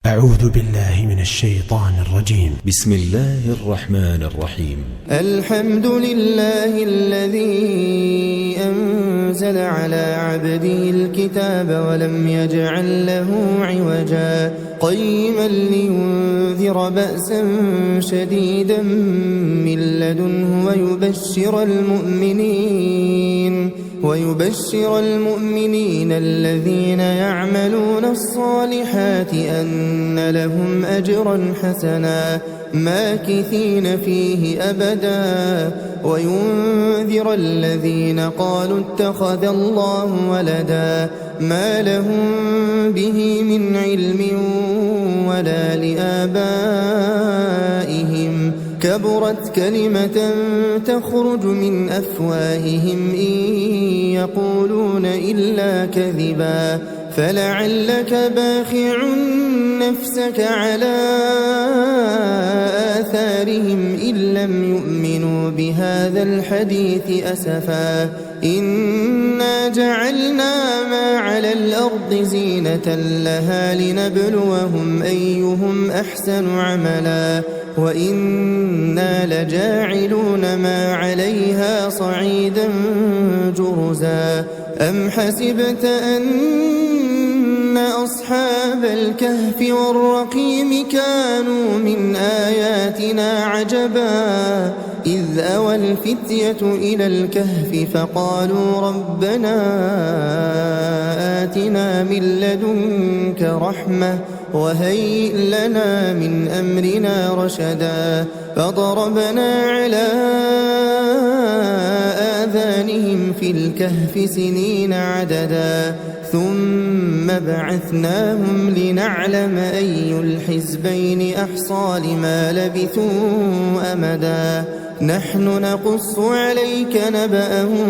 أعوذ بالله من الشيطان الرجيم. بسم الله الرحمن الرحيم. الحمد لله الذي أنزل على عبده الكتاب ولم يجعل له عوجا قيما لينذر بأسا شديدا من لدنه ويبشر المؤمنين الذين يعملون الصالحات أن لهم أجرا حسنا ماكثين فيه أبدا وينذر الذين قالوا اتخذ الله ولدا ما لهم به من علم ولا لآبائهم كبرت كلمة تخرج من أفواههم إن يقولون إلا كذبا فلعلك باخع نفسك على آثارهم إن لم يؤمنوا بهذا الحديث أسفا إنا جعلنا ما على الأرض زينة لها لنبلوهم أيهم أحسن عملا وإنا لجاعلون ما عليها صعيدا جرزا أم حسبت أن أصحاب الكهف والرقيم كانوا من آياتنا عجبا إذ أوى الفتية إلى الكهف فقالوا ربنا آتنا من لدنك رحمة وهيئ لنا من أمرنا رشدا فضربنا على آذانهم في الكهف سنين عددا ثم بعثناهم لنعلم أي الحزبين أحصى لما لبثوا أمدا نحن نقص عليك نبأهم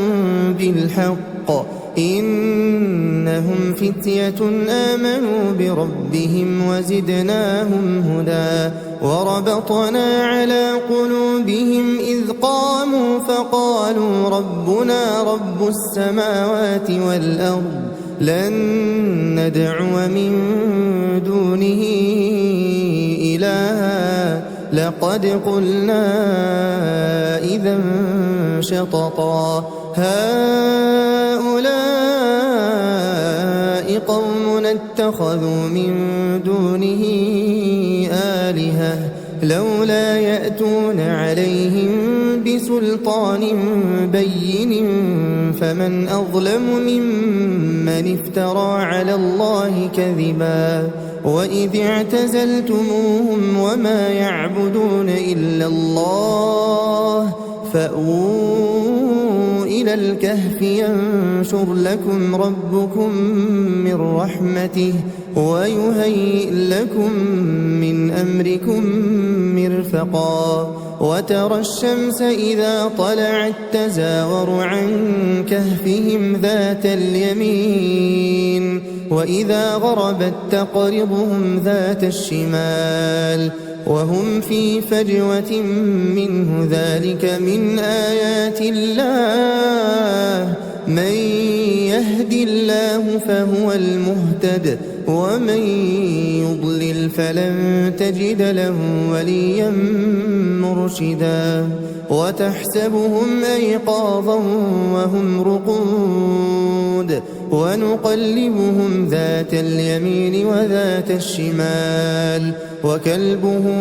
بالحق إنهم فتية آمنوا بربهم وزدناهم هدى وربطنا على قلوبهم إذ قاموا فقالوا ربنا رب السماوات والأرض لن ندعو من دونه إلها لقد قلنا إذا شططا هؤلاء قوم اتخذوا من دونه آلهة لولا يأتون عليهم بسلطان بين فمن أظلم ممن افترى على الله كذبا وإذ اعتزلتموهم وما يعبدون إلا الله فأووا إلى الكهف ينشر لكم ربكم من رحمته ويهيئ لكم من أمركم مرفقا وترى الشمس إذا طلعت تزاور عن كهفهم ذات اليمين وإذا غربت تقرضهم ذات الشمال وهم في فجوة منه ذلك من آيات الله من يهد الله فهو المهتد ومن يضلل فلن تجد له وليا مرشدا وتحسبهم أيقاظا وهم رقود ونقلبهم ذات اليمين وذات الشمال وكلبهم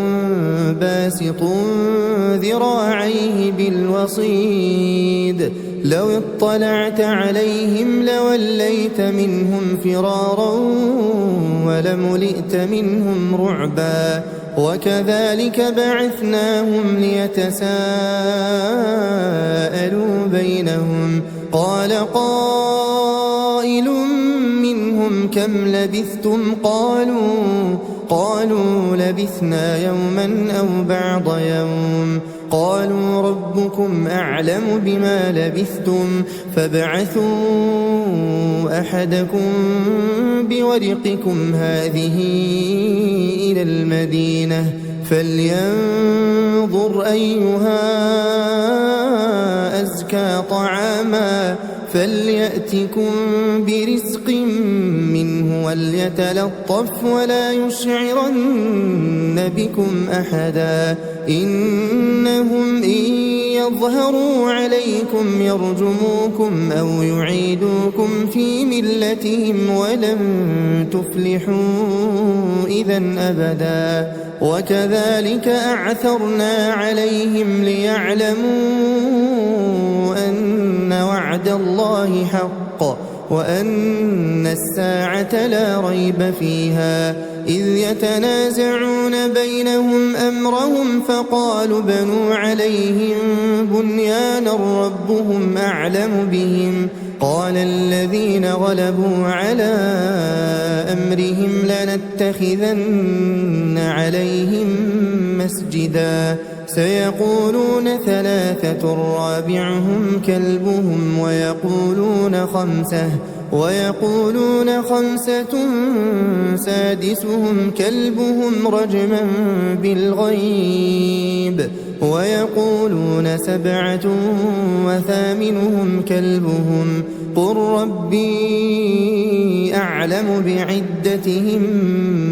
باسط ذراعيه بالوصيد لو اطلعت عليهم لوليت منهم فرارا ولملئت منهم رعبا وكذلك بعثناهم ليتساءلوا بينهم قال قائل منهم كم لبثتم قالوا لبثنا يوما أو بعض يوم قالوا ربكم أعلم بما لبثتم فابعثوا أحدكم بورقكم هذه إلى المدينة فلينظر أيها أزكى طعاما فليأتكم برزق منه وليتلطف ولا يشعرن بكم أحدا إنهم إن يظهروا عليكم يرجموكم أو يعيدوكم في ملتهم ولن تفلحوا إذا أبدا وكذلك أعثرنا عليهم ليعلموا أن وعد الله حق وأن الساعة لا ريب فيها إذ يتنازعون بينهم أمرهم فقالوا بنوا عليهم بنيانا ربهم أعلم بهم قال الذين غلبوا على أمرهم لنتخذن عليهم مسجدا سيقولون ثلاثة رابعهم كلبهم ويقولون خمسة سادسهم كلبهم رجما بالغيب ويقولون سبعة وثامنهم كلبهم قل ربي أعلم بعدتهم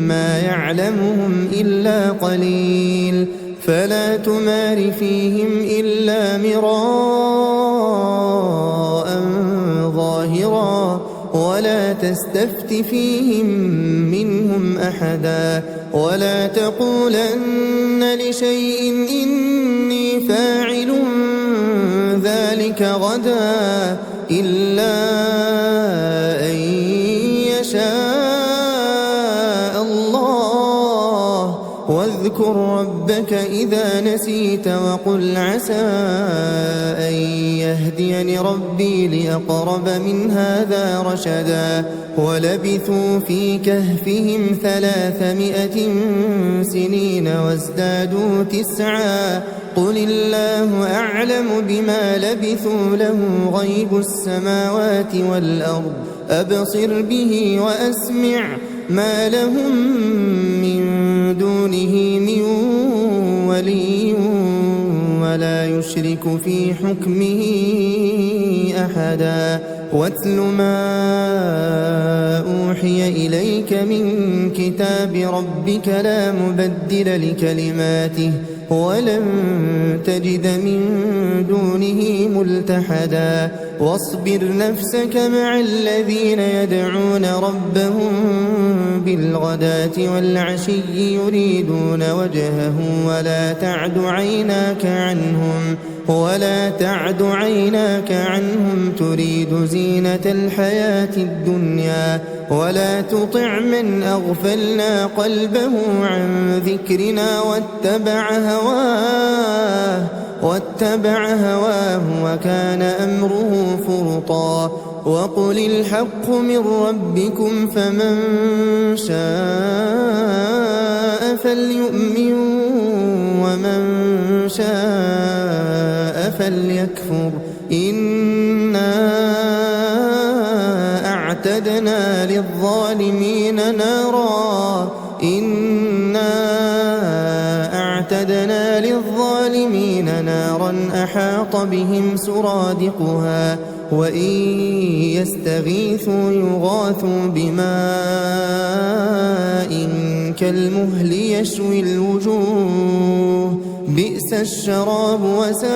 ما يعلمهم إلا قليل فلا تمار فيهم إلا مراء ظاهرا ولا تستفت فيهم منهم أحدا ولا تقولن لشيء إني فاعل ذلك غدا إلا أن يشاء الله واذكر ربك إذا نسيت وقل عسى أن يهديني ربي لأقرب من هذا رشدا ولبثوا في كهفهم 300 سنين وازدادوا 9 قل الله أعلم بما لبثوا له غيب السماوات والأرض أبصر به وأسمع ما لهم من دونه من ولي ولا يشرك في حكمه أحدا واتل ما أوحي إليك من كتاب ربك لا مبدل لكلماته ولن تجد من دونه ملتحدا واصبر نفسك مع الذين يدعون ربهم بالغداة والعشي يريدون وجهه ولا تعد عيناك عنهم تريد زينة الحياة الدنيا ولا تطع من أغفلنا قلبه عن ذكرنا واتبع هواه وكان أمره فرطا وقل الحق من ربكم فمن شاء فليؤمن ومن شاء فليكفر إنا أعتدنا للظالمين نارا أحاط بهم سرادقها وإن يستغيثوا يغاثوا بماء كالمهل يشوي الوجوه بئس الشراب وساءت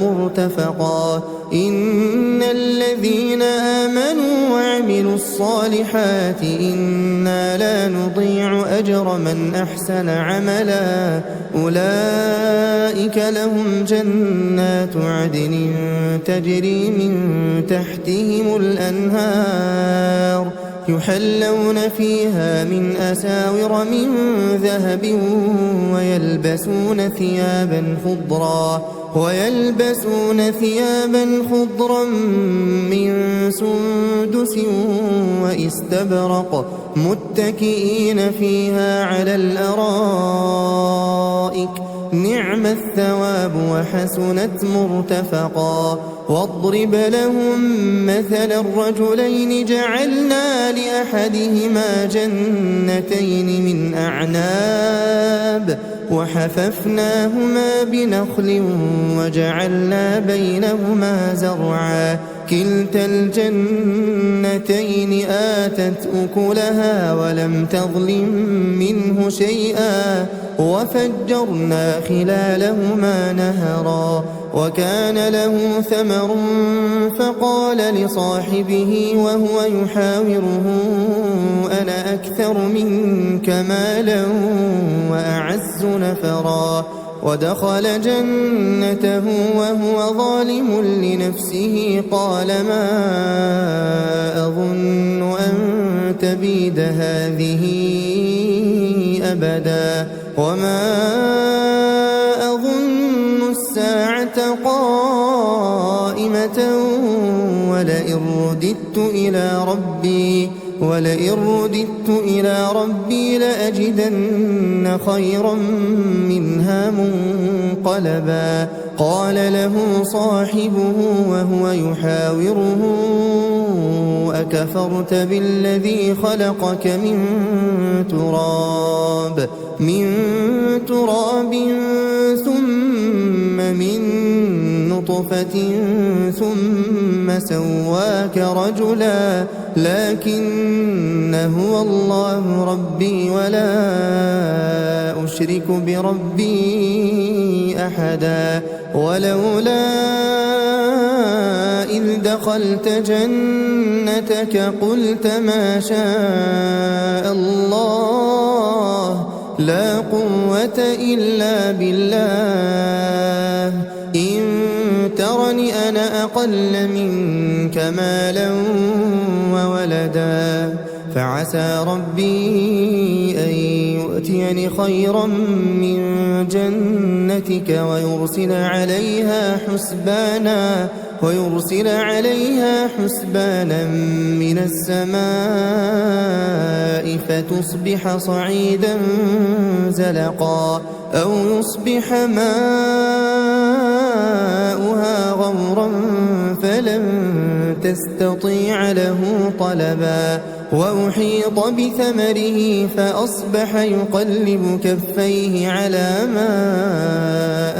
مرتفقا إن الذين آمنوا وعملوا الصالحات إنا لا نضيع أجر من أحسن عملا أولئك لهم جنات عدن تجري من تحتهم الأنهار يحلون فيها من أساور من ذهب ويلبسون ثيابا خضرا من سندس واستبرق متكئين فيها على الأرائك نعم الثواب وحسنت مرتفقا واضرب لهم مثل الرجلين جعلنا لأحدهما جنتين من أعناب وحففناهما بنخل وجعلنا بينهما زرعا كلتا الجنتين آتت أكلها ولم تظلم منه شيئا وفجرنا خلالهما نهرا وكان له ثمر فقال لصاحبه وهو يحاوره أنا أكثر منك مالا وأعز نفرا ودخل جنته وهو ظالم لنفسه قال ما أظن أن تبيد هذه أبدا وما أظن الساعة قائمة ولئن رددت إلى ربي لأجدن خيرا منها منقلبا قال له صاحبه وهو يحاوره أكفرت بالذي خلقك من تراب ثم من نطفة ثم سواك رجلا لكن هو الله ربي ولا أشرك بربي أحدا ولولا إذ دخلت جنتك قلت ما شاء الله لا قوة إلا بالله إن ترني أنا أقل منك مالا وولدا فعسى ربي أن يؤتيني خيرا من جنتك ويرسل عليها حسبانا من السماء فتصبح صعيدا زلقا أو يصبح ماؤها غورا فلن تستطيع له طلبا وأحيط بثمره فأصبح يقلب كفيه على ما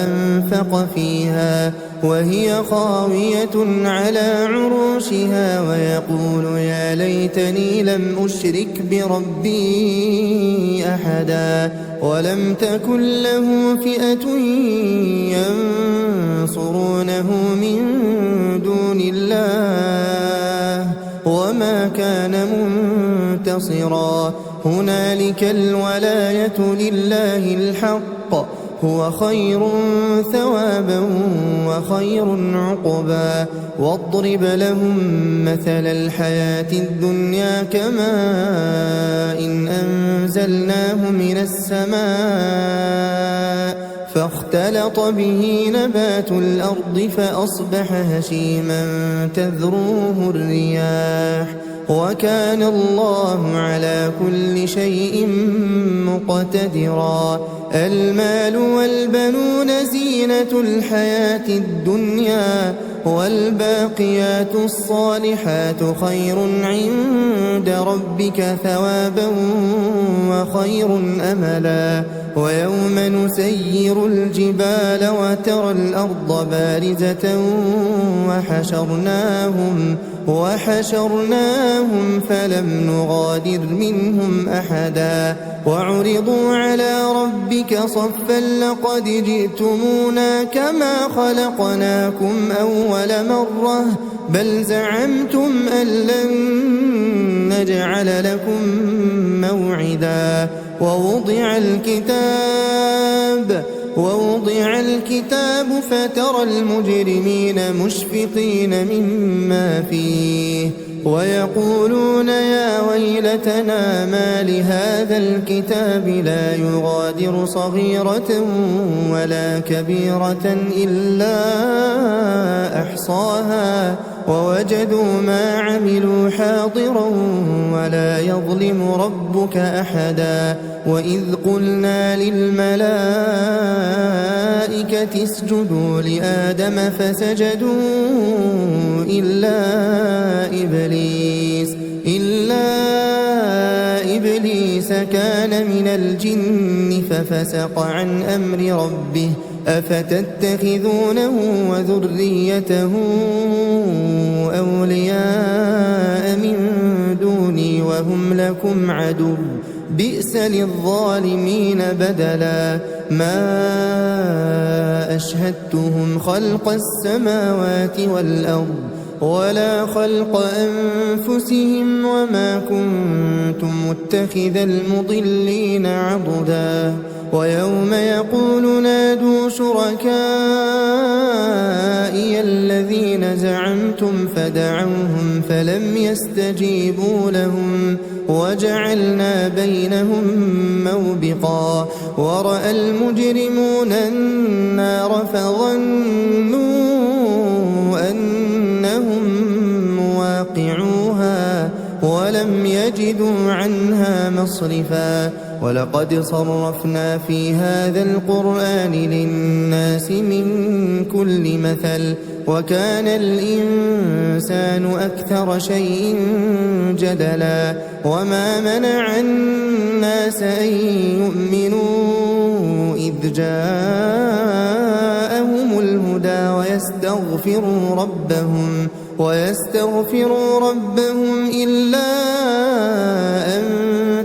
أنفق فيها وهي خاوية على عروشها ويقول يا ليتني لم أشرك بربي أحدا ولم تكن له فئة ينصرونه من دون الله وما كان منتصرا هنالك الولاية لله الحق هو خير ثوابا وخير عقبا واضرب لهم مثل الحياة الدنيا كماء إن أنزلناه من السماء فاختلط به نبات الأرض فأصبح هشيما تذروه الرياح وكان الله على كل شيء مقتدرا المال والبنون زينة الحياة الدنيا والباقيات الصالحات خير عند ربك ثوابا وخير أملا ويوم نسير الجبال وترى الأرض بارزة وحشرناهم فلم نغادر منهم أحدا وعرضوا على ربك صفا لقد جئتمونا كما خلقناكم أول مرة بل زعمتم أن لن نجعل لكم موعدا ووضع الكتاب فترى المجرمين مشفقين مما فيه ويقولون يا ويلتنا ما لهذا الكتاب لا يغادر صغيرة ولا كبيرة إلا أحصاها ووجدوا ما عملوا حاضرا ولا يظلم ربك أحدا وإذ قلنا للملائكة اسجدوا لآدم فسجدوا إلا إبليس كان من الجن ففسق عن أمر ربه أفتتخذونه وذريته أولياء من دوني وهم لكم عدو بئس للظالمين بدلا ما أشهدتهم خلق السماوات والأرض ولا خلق أنفسهم وما كنت متخذ المضلين عضدا ويوم يقول نادوا شركائي الذين زعمتم فدعوهم فلم يستجيبوا لهم وجعلنا بينهم موبقا ورأى المجرمون النار فظنوا أنهم مواقعوها ولم يجدوا عنها مصرفا ولقد صرفنا في هذا القرآن للناس من كل مثل وكان الإنسان أكثر شيء جدلا وما منع الناس أن يؤمنوا إذ جاءهم الهدى ويستغفروا ربهم إلا أن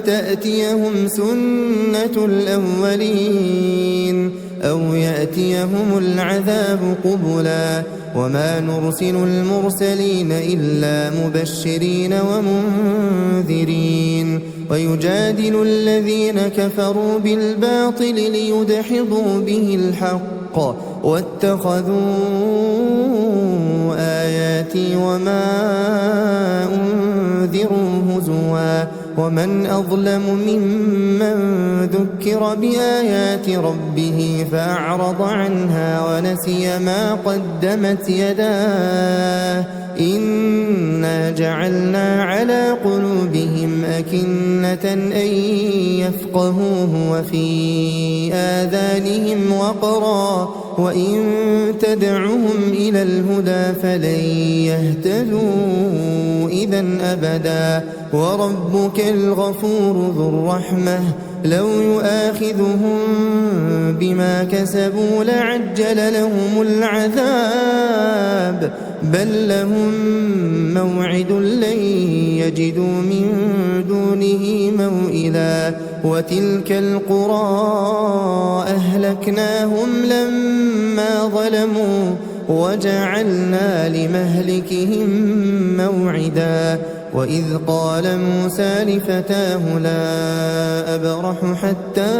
تأتيهم سنة الأولين أو يأتيهم العذاب قبلا وما نرسل المرسلين إلا مبشرين ومنذرين ويجادل الذين كفروا بالباطل ليدحضوا به الحق واتخذوا آياتي وما أنذروا هزوا ومن أظلم ممن ذكر بآيات ربه فأعرض عنها ونسي ما قدمت يداه إنا جعلنا على قلوبهم أكنة أن يفقهوه وفي آذانهم وقرا وإن تدعهم إلى الهدى فلن يهتدوا إذا أبدا وربك الغفور ذو الرحمة لو يؤاخذهم بما كسبوا لعجل لهم العذاب بل لهم موعد لن يجدوا من دونه موئلا وتلك القرى أهلكناهم لما ظلموا وجعلنا لمهلكهم موعدا وإذ قال موسى لفتاه لا أبرح حتى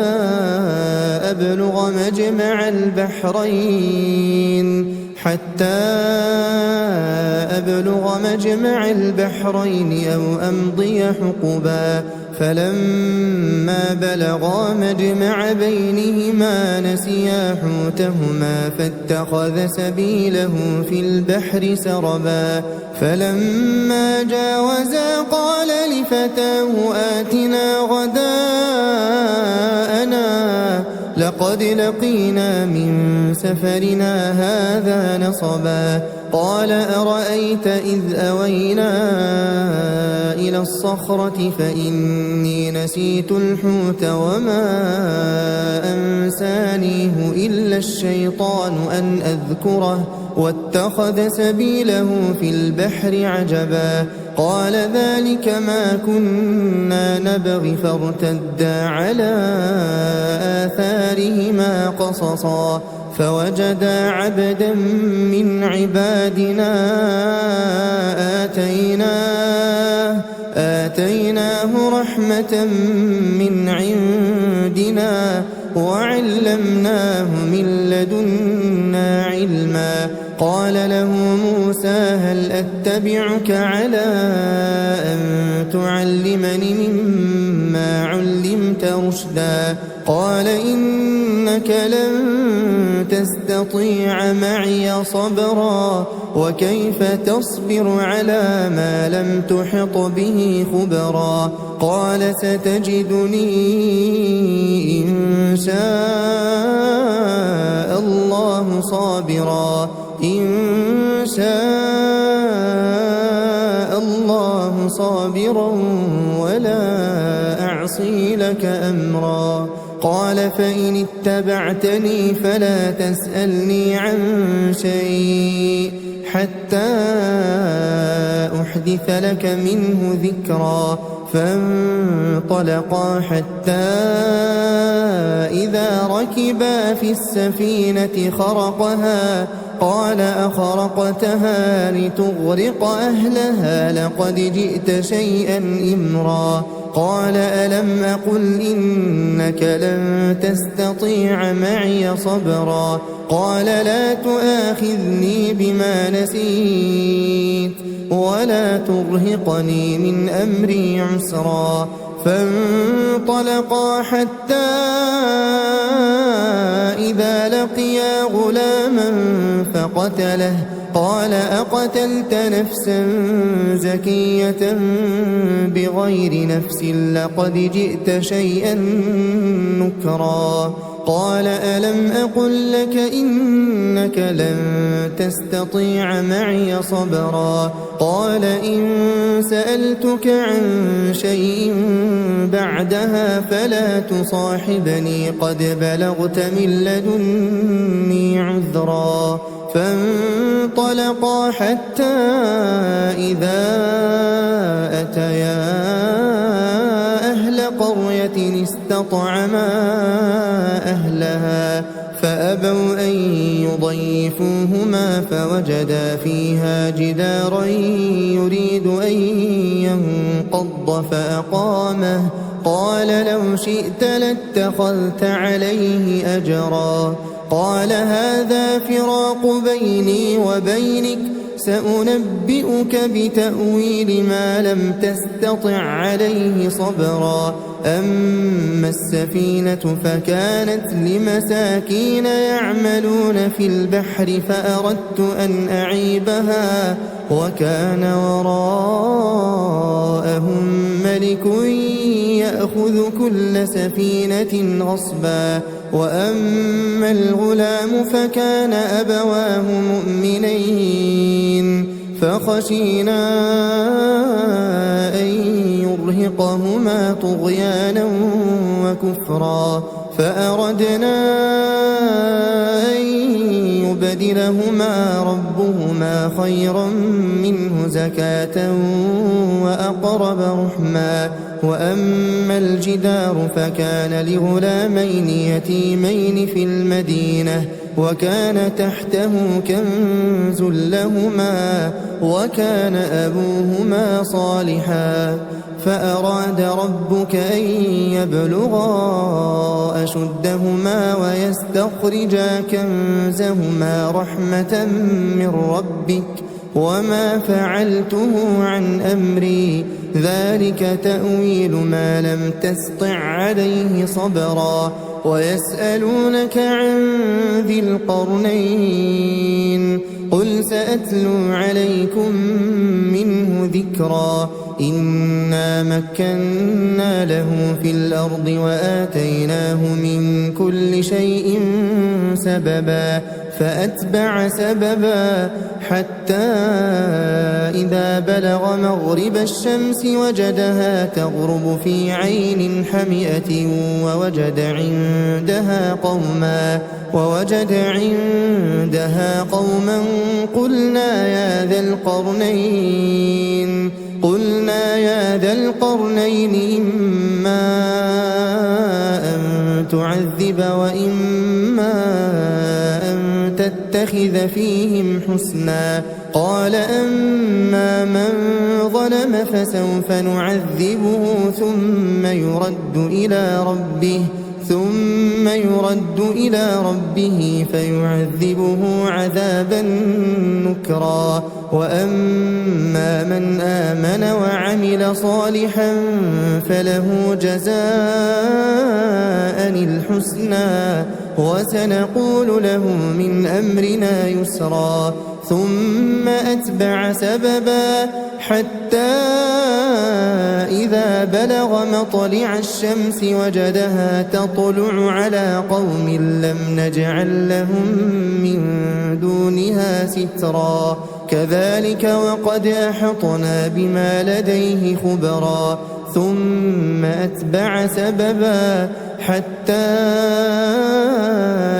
أبلغ مجمع البحرين أو أمضي حقبا فلما بلغا مجمع بينهما نسيا حوتهما فاتخذ سبيله في البحر سربا فلما جاوزا قال لفتاه آتنا غداءنا لقد لقينا من سفرنا هذا نصبا قال أرأيت إذ أوينا إلى الصخرة فإني نسيت الحوت وما أنسانيه إلا الشيطان أن أذكره واتخذ سبيله في البحر عجبا قال ذلك ما كنا نبغي فارتدا على آثارهما قصصا فوجدا عبدا من عبادنا آتيناه رحمة من عندنا وعلمناه من لدنا علما قال له موسى هل أتبعك على أن تعلمني مما علمت رشدا قال إنك لن تستطيع معي صبرا وكيف تصبر على ما لم تحط به خبرا قال ستجدني إن شاء الله صابرا ولا يعصي لك أمرا. قال فإن اتبعتني فلا تسألني عن شيء حتى أحدث لك منه ذكرا. فانطلقا حتى إذا ركبا في السفينة خرقها قال أخرقتها لتغرق أهلها لقد جئت شيئا إمرا. قال ألم أقل إنك لن تستطيع معي صبرا. قال لا تؤاخذني بما نسيت ولا ترهقني من أمري عسرا. فانطلقا حتى إذا لقيا غلاما فقتله. قال أقتلت نفسا زكية بغير نفس لقد جئت شيئا نكرا. قال ألم أقل لك إنك لن تستطيع معي صبرا. قال إن سألتك عن شيء بعدها فلا تصاحبني قد بلغت من لدني عذرا. فانطلقا حتى إذا أتيا أهل قرية استطعما أهلها فأبوا أن يضيفوهما فوجدا فيها جدارا يريد أن ينقض فأقامه. قال لو شئت لاتخذت عليه أجرا. قال هذا فراق بيني وبينك سأنبئك بتأويل ما لم تستطع عليه صبرا. أما السفينة فكانت لمساكين يعملون في البحر فأردت أن أعيبها وكان وراءهم ملك يأخذ كل سفينة غصبا. وأما الغلام فكان أبواه مؤمنين فخشينا أن يرهقهما طغيانا وكفرا. فأردنا أن يبدلهما ربهما خيرا منه زكاة وأقرب رحما. وأما الجدار فكان لغلامين يتيمين في المدينة وكان تحته كنز لهما وكان أبوهما صالحا. فأراد ربك أن يبلغا أشدهما ويستخرجا كنزهما رحمة من ربك وما فعلته عن أمري ذلك تأويل ما لم تسطع عليه صبرا. ويسألونك عن ذي القرنين قل سأتلو عليكم منه ذكرا. إنا مكنا له في الأرض وآتيناه من كل شيء سببا. فأتبع سببا حتى إذا بلغ مغرب الشمس وجدها تغرب في عين حمئة ووجد عندها قوما قلنا يا ذا القرنين إما أن تعذب وإما أن تتخذ فيهم حسنا. قال أما من ظلم فسوف نعذبه ثم يرد إلى ربه فيعذبه عذابا نكرا. وأما من آمن وعمل صالحا فله جزاء الحسنى وسنقول له من أمرنا يسرا. ثم أتبع سببا حتى إذا بلغ مطلع الشمس وجدها تطلع على قوم لم نجعل لهم من دونها سترا. كذلك وقد أحطنا بما لديه خبرا ثم أتبع سببا حتى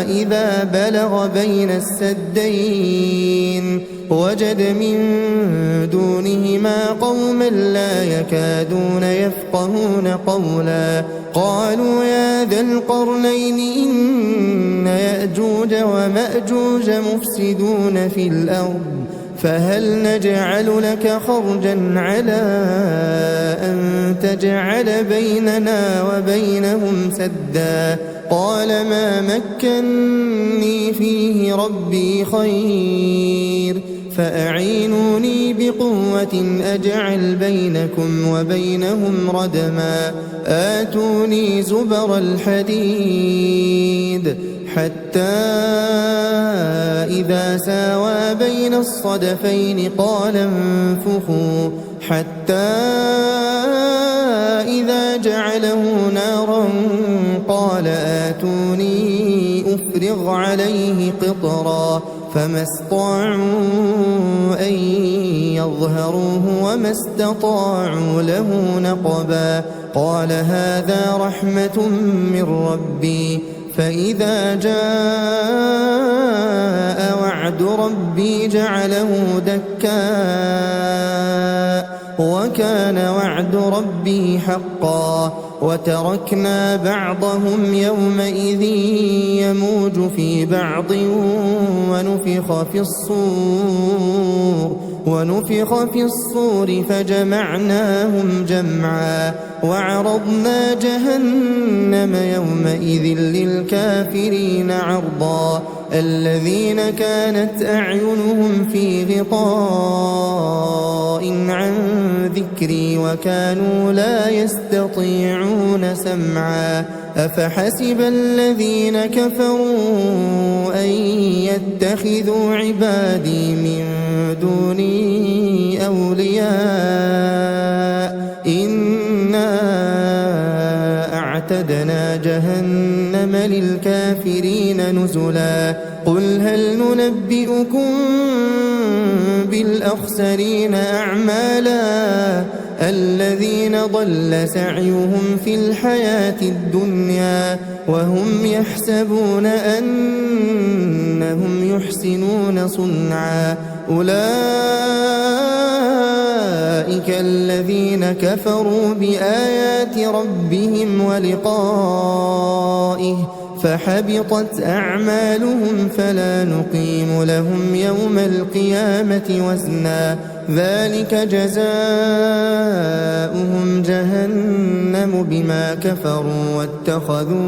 إذا بلغ بين السدين وجد من دونهما قوما لا يكادون يفقهون قولا قالوا يا ذا القرنين إن يأجوج ومأجوج مفسدون في الأرض فهل نجعل لك خرجا على أن تجعل بيننا وبينهم سدا قال ما مكني فيه ربي خير فأعينوني بقوة أجعل بينكم وبينهم ردما آتوني زبر الحديد حتى إذا ساوى بين الصدفين قال انفخوا حتى إذا جعله نارا قال آتوني أفرغ عليه قطرا فما استطاعوا أن يظهروه وما استطاعوا له نقبا قال هذا رحمة من ربي فإذا جاء وعد ربي جعله دكا وكان وعد ربي حقا وتركنا بعضهم يومئذ يموج في بعض ونفخ في الصور فجمعناهم جمعا وعرضنا جهنم يومئذ للكافرين عرضا الذين كانت أعينهم في غطاء عن ذكري وكانوا لا يستطيعون سمعا أفحسب الذين كفروا أن يتخذوا عبادي من دوني أولياء إنا أعتدنا جهنم للكافرين نزلا قل هل ننبئكم بالأخسرين أعمالا الذين ضل سعيهم في الحياة الدنيا وهم يحسبون أنهم يحسنون صنعا أولئك الذين كفروا بآيات ربهم ولقائه فحبطت أعمالهم فلا نقيم لهم يوم القيامة وزنا ذلك جزاؤهم جهنم بما كفروا واتخذوا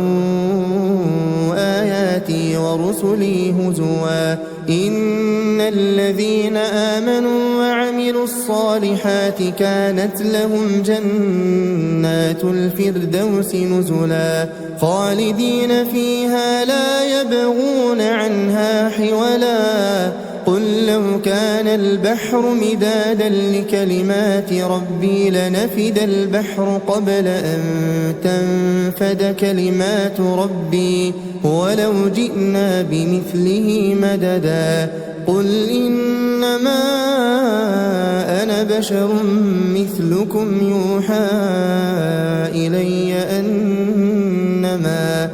آياتي ورسلي هزوا إن الذين آمنوا وعملوا الصالحات كانت لهم جنات الفردوس نزلا خالدين فيها لا يبغون عنها حولا قل لو كان البحر مدادا لكلمات ربي لنفد البحر قبل أن تنفد كلمات ربي ولو جئنا بمثله مددا قل إنما أنا بشر مثلكم يوحى إلي أنما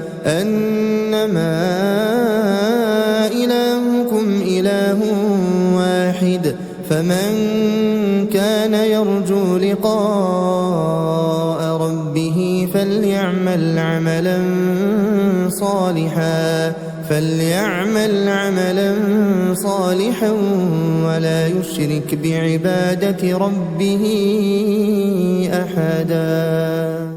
إلهكم إله واحد فمن كان يرجو لقاء ربه فليعمل عملا صالحا ولا يشرك بعبادة ربه أحدا.